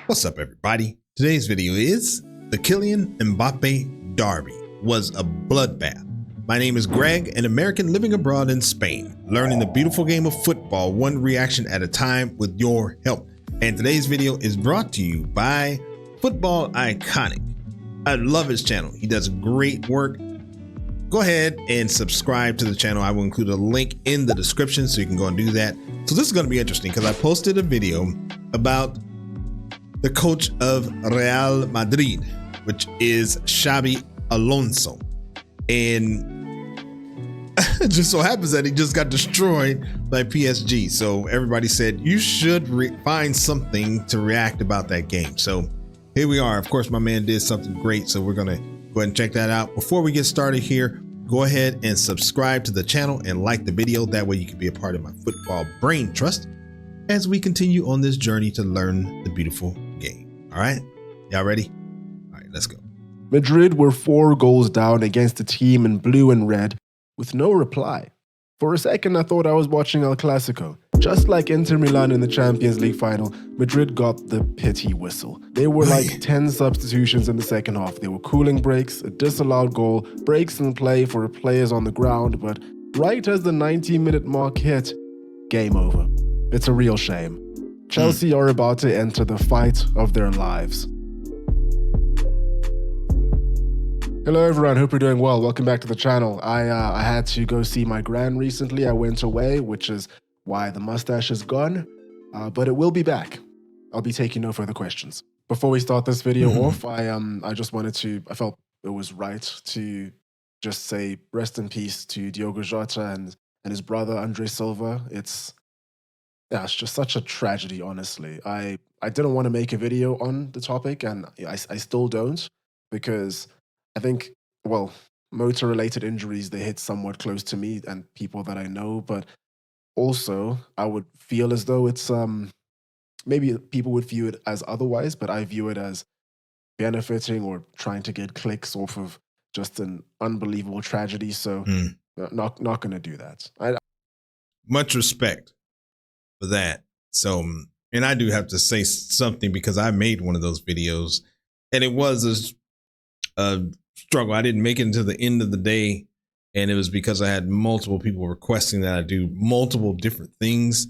What's up, everybody? Today's video is the Kylian Mbappe derby was a bloodbath. My name is Greg, an American living abroad in Spain, learning the beautiful game of football one reaction at a time with your help. And today's video is brought to you by Football Iconic. I love his channel. He does great work. Go ahead and subscribe to the channel. I will include a link in the description so you can go and do that. So this is going to be interesting because I posted a video about the coach of Real Madrid, which is Xabi Alonso. And it just so happens that he just got destroyed by PSG. So everybody said you should find something to react about that game. So here we are. Of course, my man did something great. So we're going to go ahead and check that out. Before we get started here, go ahead and subscribe to the channel and like the video. That way you can be a part of my football brain trust as we continue on this journey to learn the beautiful game. All right, y'all ready? All right, let's go. Madrid were 4 goals down against a team in blue and red with no reply. For a second, I thought I was watching El Clasico. Just like Inter Milan in the Champions League final, Madrid got the pity whistle. There were like 10 substitutions in the second half. There were cooling breaks, a disallowed goal, breaks in play for players on the ground, but right as the 90-minute mark hit, game over. It's a real shame. Chelsea are about to enter the fight of their lives. Hello everyone, hope you're doing well. Welcome back to the channel. I had to go see my gran recently. I went away, which is why the mustache is gone, but it will be back. I'll be taking no further questions. Before we start this video off, I just wanted to, I felt it was right to just say rest in peace to Diogo Jota and his brother Andre Silva. It's just such a tragedy, honestly. I didn't want to make a video on the topic, and I still don't, because I think, well, motor-related injuries, they hit somewhat close to me and people that I know, but also I would feel as though it's, maybe people would view it as otherwise, but I view it as benefiting or trying to get clicks off of just an unbelievable tragedy, so not going to do that. Much respect for that. So, and I do have to say something because I made one of those videos and it was a struggle. I didn't make it to the end of the day, and it was because I had multiple people requesting that I do multiple different things.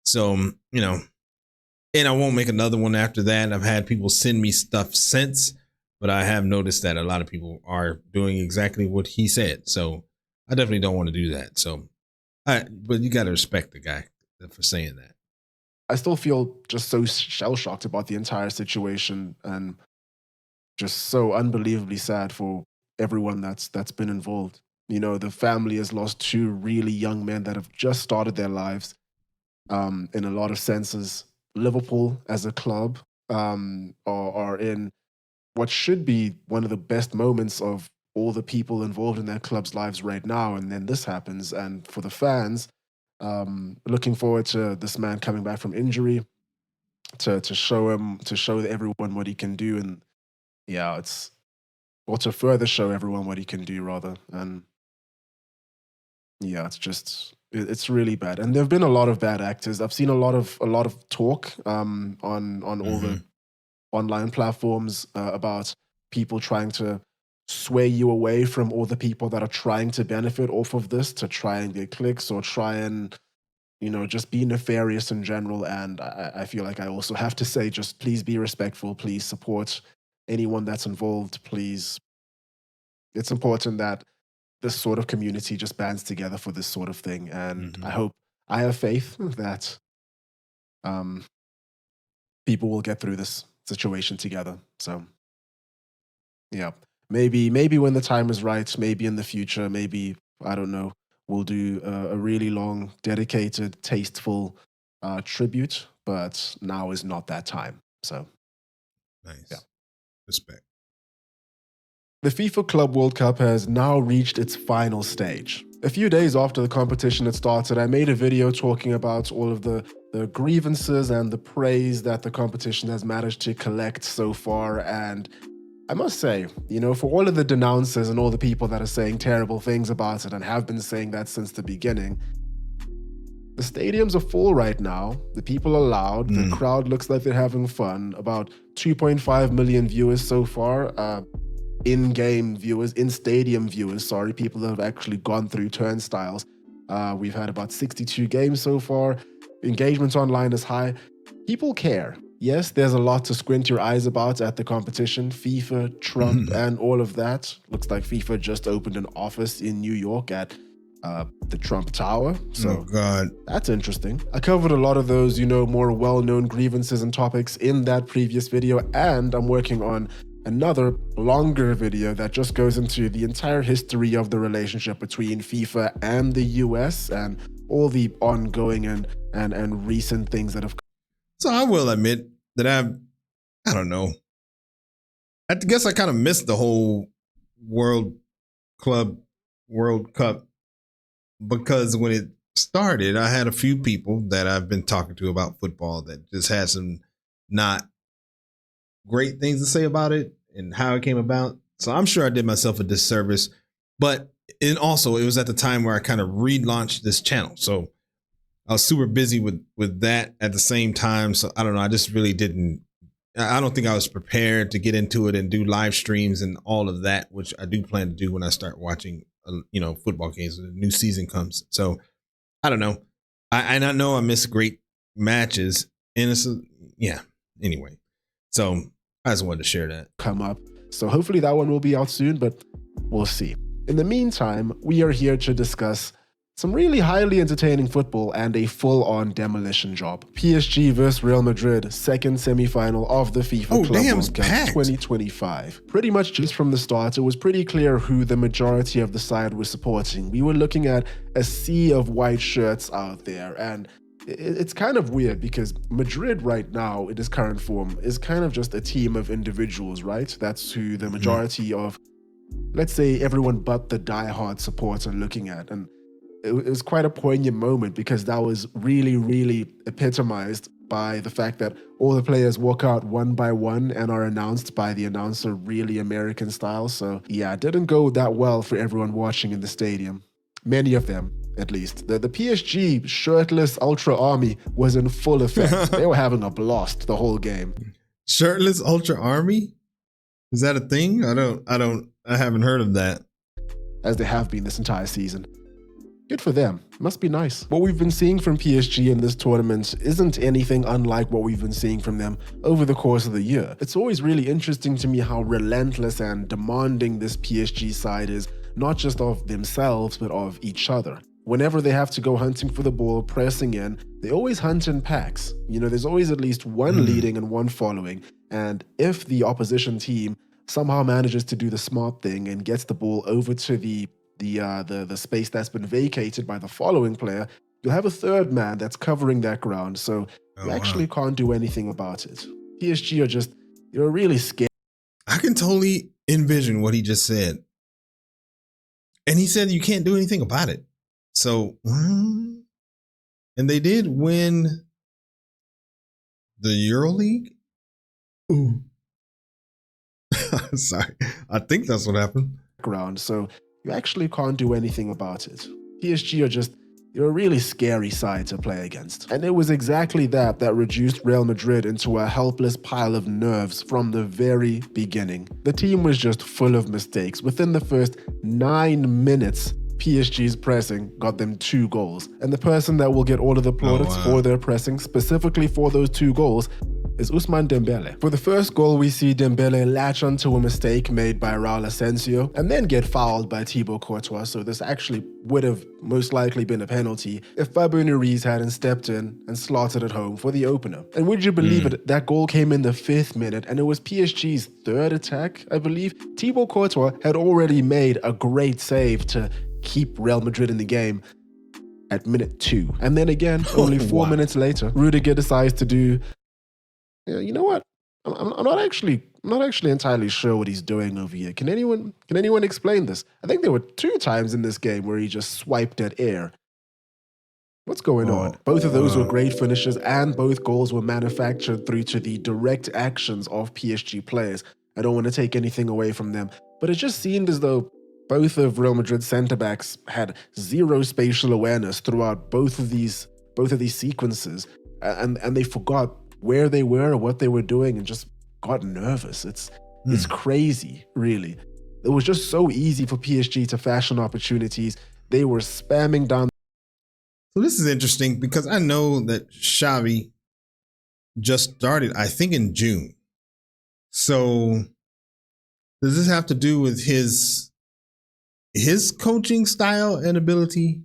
So, you know, and I won't make another one after that. I've had people send me stuff since, but I have noticed that a lot of people are doing exactly what he said. So I definitely don't want to do that. So, but you got to respect the guy for saying that. I still feel just so shell-shocked about the entire situation and just so unbelievably sad for everyone that's been involved. You know, the family has lost 2 really young men that have just started their lives. In a lot of senses, Liverpool as a club are in what should be one of the best moments of all the people involved in their club's lives right now, and then this happens. And for the fans, looking forward to this man coming back from injury to show everyone what he can do, and or to further show everyone what he can do, rather. And yeah, it's really bad. And there've been a lot of bad actors. I've seen a lot of talk on all the online platforms about people trying to sway you away from all the people that are trying to benefit off of this, to try and get clicks or try and, you know, just be nefarious in general. And I feel like I also have to say, just please be respectful, please support anyone that's involved, please. It's important that this sort of community just bands together for this sort of thing. And I have faith that people will get through this situation together. So yeah, maybe when the time is right, maybe in the future, maybe, I don't know, we'll do a really long, dedicated, tasteful tribute, but now is not that time. So nice. Yeah. Respect. The FIFA Club World Cup has now reached its final stage. A few days after the competition had started, I made a video talking about all of the grievances and the praise that the competition has managed to collect so far. And I must say, you know, for all of the denouncers and all the people that are saying terrible things about it and have been saying that since the beginning, The stadiums are full right now. The people are loud. The crowd looks like they're having fun. About 2.5 million viewers so far. In-game viewers, in-stadium viewers, sorry, people that have actually gone through turnstiles. We've had about 62 games so far. Engagement online is high. People care. Yes, there's a lot to squint your eyes about at the competition. FIFA, Trump, and all of that. Looks like FIFA just opened an office in New York at the Trump Tower. So that's interesting. I covered a lot of those, more well-known grievances and topics in that previous video, and I'm working on another longer video that just goes into the entire history of the relationship between FIFA and the US and all the ongoing and recent things that have. So I will admit that I don't know. I guess I kind of missed the whole World Cup because when it started, I had a few people that I've been talking to about football that just had some not great things to say about it and how it came about. So I'm sure I did myself a disservice, and also it was at the time where I kind of relaunched this channel. So I was super busy with that at the same time. So I don't know. I just really I don't think I was prepared to get into it and do live streams and all of that, which I do plan to do when I start watching, football games when the new season comes. So I don't know. I know I miss great matches. And anyway. So I just wanted to share that. Come up. So hopefully that one will be out soon, but we'll see. In the meantime, we are here to discuss some really highly entertaining football and a full-on demolition job. PSG vs Real Madrid, second semi-final of the FIFA Club World Cup 2025. Pretty much just from the start, it was pretty clear who the majority of the side was supporting. We were looking at a sea of white shirts out there, and it's kind of weird because Madrid right now, in its current form, is kind of just a team of individuals, right? That's who the majority of, let's say, everyone but the diehard supporters are looking at. And it was quite a poignant moment because that was really, really epitomized by the fact that all the players walk out one by one and are announced by the announcer really American style. So yeah, it didn't go that well for everyone watching in the stadium. Many of them, at least. The PSG shirtless Ultra Army was in full effect. They were having a blast the whole game. Shirtless Ultra Army? Is that a thing? I haven't heard of that. As they have been this entire season. Good for them. Must be nice. What we've been seeing from PSG in this tournament isn't anything unlike what we've been seeing from them over the course of the year. It's always really interesting to me how relentless and demanding this PSG side is, not just of themselves, but of each other. Whenever they have to go hunting for the ball, pressing in, they always hunt in packs. There's always at least one leading and one following. And if the opposition team somehow manages to do the smart thing and gets the ball over to the space that's been vacated by the following player, you'll have a third man that's covering that ground. So you actually can't do anything about it. PSG are just, they're really scared. I can totally envision what he just said. And he said you can't do anything about it. So, and they did win the EuroLeague. Ooh. Sorry. I think that's what happened. So you actually can't do anything about it. PSG are just, they're a really scary side to play against. And it was exactly that reduced Real Madrid into a helpless pile of nerves from the very beginning. The team was just full of mistakes. Within the first 9 minutes, PSG's pressing got them 2 goals. And the person that will get all of the plaudits for their pressing, specifically for those 2 goals, is Ousmane Dembele. For the first goal, we see Dembele latch onto a mistake made by Raul Asensio and then get fouled by Thibaut Courtois, so this actually would have most likely been a penalty if Fabio Ruiz hadn't stepped in and slotted it home for the opener. And would you believe it, that goal came in the 5th minute and it was PSG's 3rd attack, I believe. Thibaut Courtois had already made a great save to keep Real Madrid in the game at minute 2. And then again, only 4 minutes later, Rudiger decides to do, you know what? I'm not actually entirely sure what he's doing over here. Can anyone explain this? I think there were 2 times in this game where he just swiped at air. What's going on? Both of those were great finishes and both goals were manufactured through to the direct actions of PSG players. I don't want to take anything away from them, but it just seemed as though both of Real Madrid's centre-backs had zero spatial awareness throughout both of these both of these sequences, and they forgot where they were or what they were doing and just got nervous. It's crazy, really. It was just so easy for PSG to fashion opportunities. They were spamming down. So this is interesting because I know that Xavi just started, I think, in June. So does this have to do with his coaching style and ability?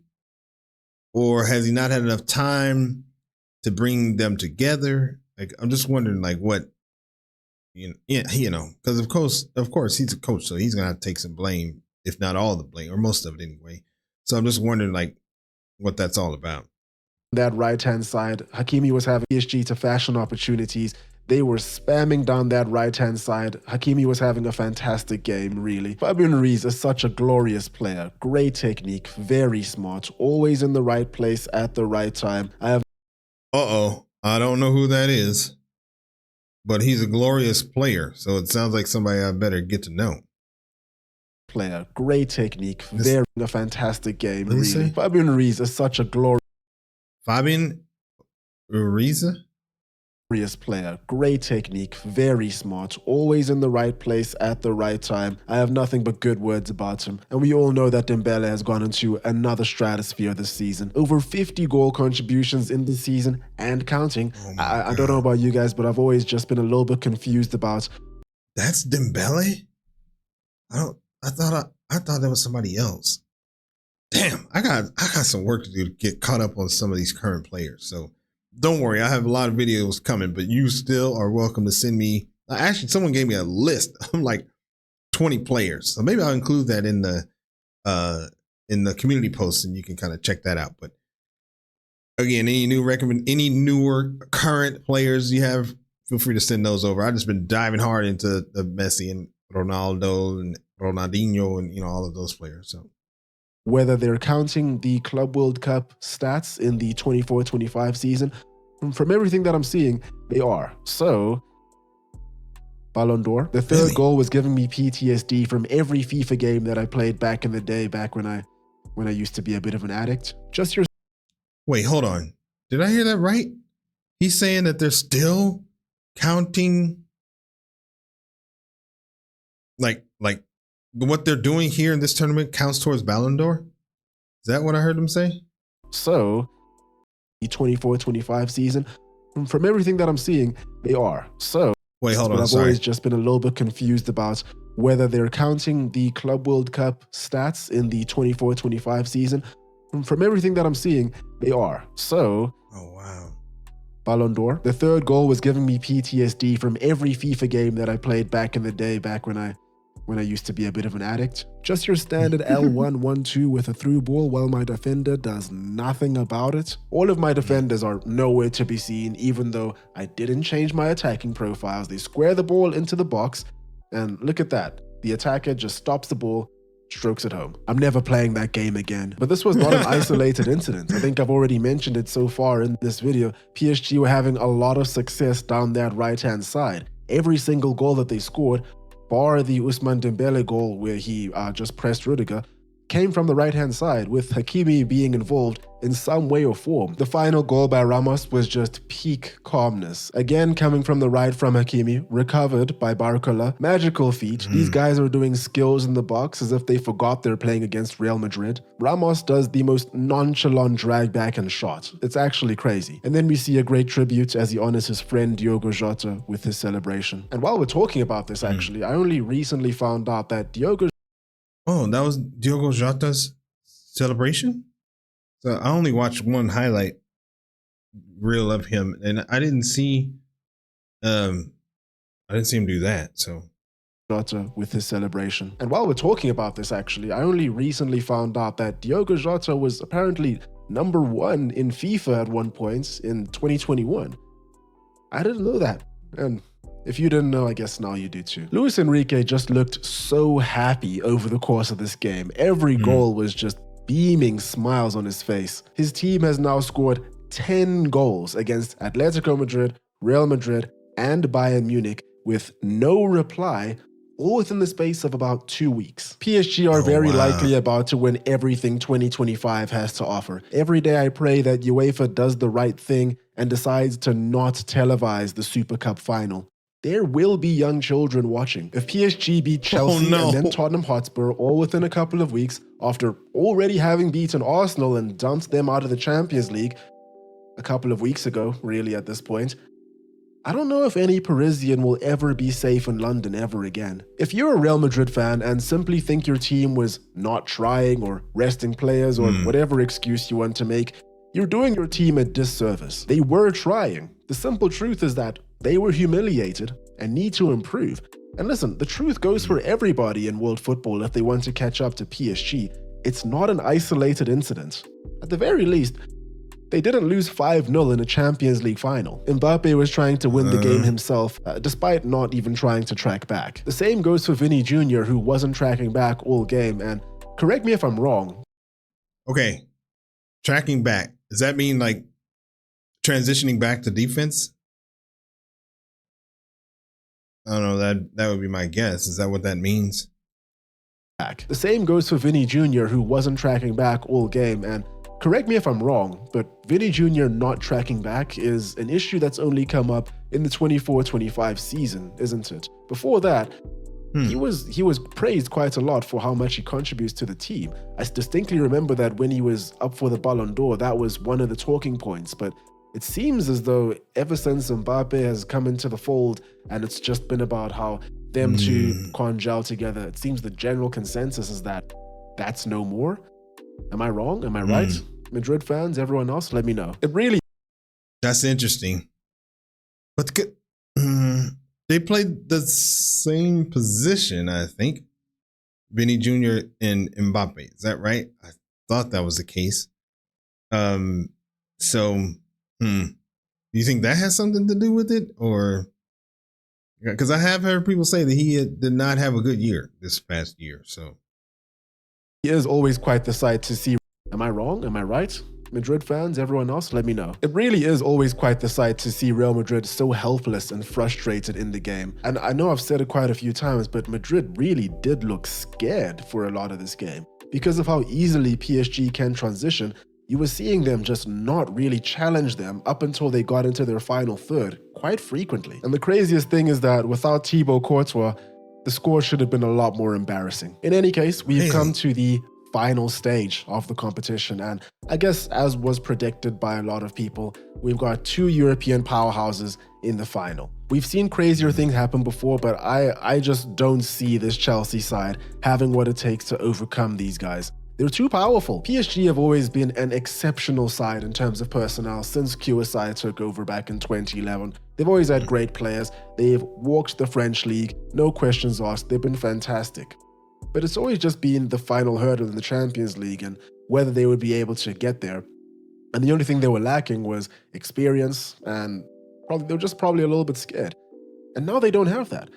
Or has he not had enough time to bring them together? Like, I'm just wondering, like, what, because of course, he's a coach, so he's gonna have to take some blame, if not all the blame, or most of it anyway. So I'm just wondering, like, what that's all about. That right-hand side, Hakimi was having PSG to fashion opportunities. They were spamming down that right-hand side. Hakimi was having a fantastic game, really. Fabian Ruiz is such a glorious player. Great technique, very smart, always in the right place at the right time. I don't know who that is, but he's a glorious player, so it sounds like somebody I better get to know. Player, great technique, very a fantastic game, really. Say? Fabian Ruiz is such a glorious player, great technique, very smart, always in the right place at the right time. I have nothing but good words about him. And we all know that Dembele has gone into another stratosphere this season. Over 50 goal contributions in the season and counting. I don't know about you guys, but I've always just been a little bit confused about. That's Dembele? I thought that was somebody else. Damn, I got some work to do to get caught up on some of these current players. So don't worry, I have a lot of videos coming, but you still are welcome to send me. Actually, someone gave me a list of like 20 players. So maybe I'll include that in the community post and you can kind of check that out. But again, any newer current players you have, feel free to send those over. I've just been diving hard into the Messi and Ronaldo and Ronaldinho and all of those players. So whether they're counting the Club World Cup stats in the 24-25 season, from everything that I'm seeing, they are. So, Ballon d'Or. The third goal was giving me PTSD from every FIFA game that I played back in the day, back when I used to be a bit of an addict. Wait, hold on. Did I hear that right? He's saying that they're still counting like what they're doing here in this tournament counts towards Ballon d'Or? Is that what I heard him say? So, the 24-25 season, from everything that I'm seeing, they are. So, wait, hold on. I've always just been a little bit confused about whether they're counting the Club World Cup stats in the 24-25 season. From everything that I'm seeing, they are. So, oh wow. Ballon d'Or. The third goal was giving me PTSD from every FIFA game that I played back in the day, back when I used to be a bit of an addict. Just your standard L1-1-2 with a through ball while my defender does nothing about it. All of my defenders are nowhere to be seen, even though I didn't change my attacking profiles. They square the ball into the box, and look at that. The attacker just stops the ball, strokes it home. I'm never playing that game again. But this was not an isolated incident. I think I've already mentioned it so far in this video. PSG were having a lot of success down that right-hand side. Every single goal that they scored, bar the Ousmane Dembele goal where he just pressed Rudiger, came from the right-hand side, with Hakimi being involved in some way or form. The final goal by Ramos was just peak calmness. Again, coming from the right from Hakimi, recovered by Barcola. Magical feat. These guys are doing skills in the box as if they forgot they're playing against Real Madrid. Ramos does the most nonchalant drag back and shot. It's actually crazy. And then we see a great tribute as he honors his friend Diogo Jota with his celebration. And while we're talking about this, actually, I only recently found out that Diogo... Oh, that was Diogo Jota's celebration? So I only watched one highlight reel of him, and I didn't see him do that. So Jota with his celebration. And while we're talking about this, actually, I only recently found out that Diogo Jota was apparently #1 in FIFA at one point in 2021. I didn't know that. And if you didn't know, I guess now you do too. Luis Enrique just looked so happy over the course of this game. Every goal was just beaming smiles on his face. His team has now scored 10 goals against Atletico Madrid, Real Madrid, and Bayern Munich with no reply all within the space of about 2 weeks. PSG are very wow. likely about to win everything 2025 has to offer. Every day I pray that UEFA does the right thing and decides to not televise the Super Cup final. There will be young children watching. If PSG beat Chelsea no. and then Tottenham Hotspur all within a couple of weeks, after already having beaten Arsenal and dumped them out of the Champions League a couple of weeks ago, really at this point, I don't know if any Parisian will ever be safe in London ever again. If you're a Real Madrid fan and simply think your team was not trying or resting players or whatever excuse you want to make, you're doing your team a disservice. They were trying. The simple truth is that they were humiliated and need to improve. And listen, the truth goes for everybody in world football if they want to catch up to PSG. It's not an isolated incident. At the very least, they didn't lose 5-0 in a Champions League final. Mbappe was trying to win the game himself, despite not even trying to track back. The same goes for Vinny Jr., who wasn't tracking back all game, and correct me if I'm wrong. Okay, tracking back. Does that mean like transitioning back to defense? I don't know, that would be my guess. Is that what that means? The same goes for Vinny Jr., who wasn't tracking back all game, and correct me if I'm wrong, but Vinny Jr. not tracking back is an issue that's only come up in the 24-25 season, isn't it? Before that, he was praised quite a lot for how much he contributes to the team. I distinctly remember that when he was up for the Ballon d'Or, that was one of the talking points, but it seems as though ever since Mbappe has come into the fold and it's just been about how them two congeal together, it seems the general consensus is that that's no more. Am I wrong? Am I right? Madrid fans, everyone else, let me know. It really... That's interesting. But they played the same position, I think. Vinny Jr. and Mbappe. Is that right? I thought that was the case. Do you think that has something to do with it? Or... because I have heard people say that he did not have a good year this past year, so... He is always quite the sight to see. Am I wrong? Am I right? Madrid fans, everyone else, let me know. It really is always quite the sight to see Real Madrid so helpless and frustrated in the game. And I know I've said it quite a few times, but Madrid really did look scared for a lot of this game. Because of how easily PSG can transition, you were seeing them just not really challenge them up until they got into their final third quite frequently. And the craziest thing is that without Thibaut Courtois, the score should have been a lot more embarrassing. In any case, we've come to the final stage of the competition, and I guess as was predicted by a lot of people, we've got two European powerhouses in the final. We've seen crazier things happen before, but I just don't see this Chelsea side having what it takes to overcome these guys. They're too powerful. PSG have always been an exceptional side in terms of personnel since QSI took over back in 2011. They've always had great players. They've walked the French league, no questions asked. They've been fantastic. But it's always just been the final hurdle in the Champions League and whether they would be able to get there. And the only thing they were lacking was experience, and they were just probably a little bit scared. And now they don't have that.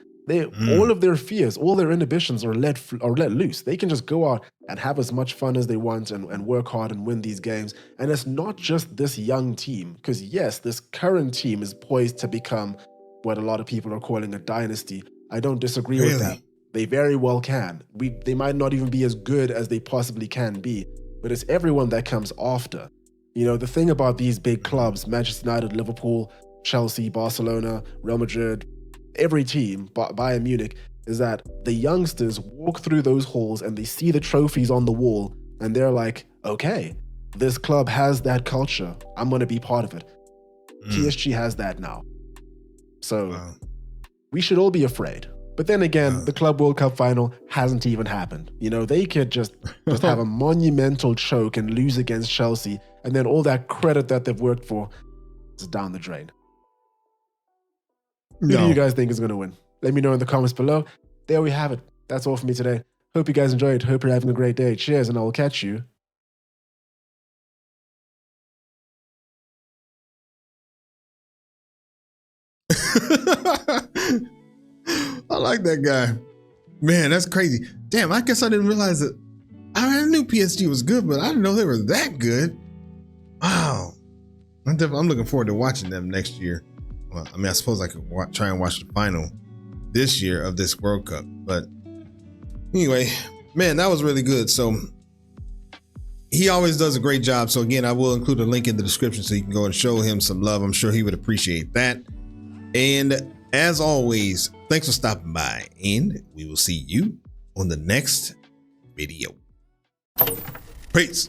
All of their fears, all their inhibitions are let loose. They can just go out and have as much fun as they want and work hard and win these games. And it's not just this young team, because yes, this current team is poised to become what a lot of people are calling a dynasty. I don't disagree with that. They very well can. They might not even be as good as they possibly can be, but it's everyone that comes after. You know, the thing about these big clubs, Manchester United, Liverpool, Chelsea, Barcelona, Real Madrid, every team, Bayern Munich, is that the youngsters walk through those halls and they see the trophies on the wall and they're like, okay, this club has that culture. I'm going to be part of it. PSG has that now. So we should all be afraid. But then again, the Club World Cup final hasn't even happened. You know, they could just have a monumental choke and lose against Chelsea, and then all that credit that they've worked for is down the drain. Who do you guys think is going to win? Let me know in the comments below. There we have it. That's all for me today. Hope you guys enjoyed. Hope you're having a great day. Cheers, and I will catch you. I like that guy. Man, that's crazy. Damn, I guess I didn't realize that. I knew PSG was good, but I didn't know they were that good. Wow. I'm looking forward to watching them next year. Well, I mean, I suppose I could try and watch the final this year of this World Cup. But anyway, man, that was really good. So he always does a great job. So again, I will include a link in the description so you can go and show him some love. I'm sure he would appreciate that. And as always, thanks for stopping by, and we will see you on the next video. Peace.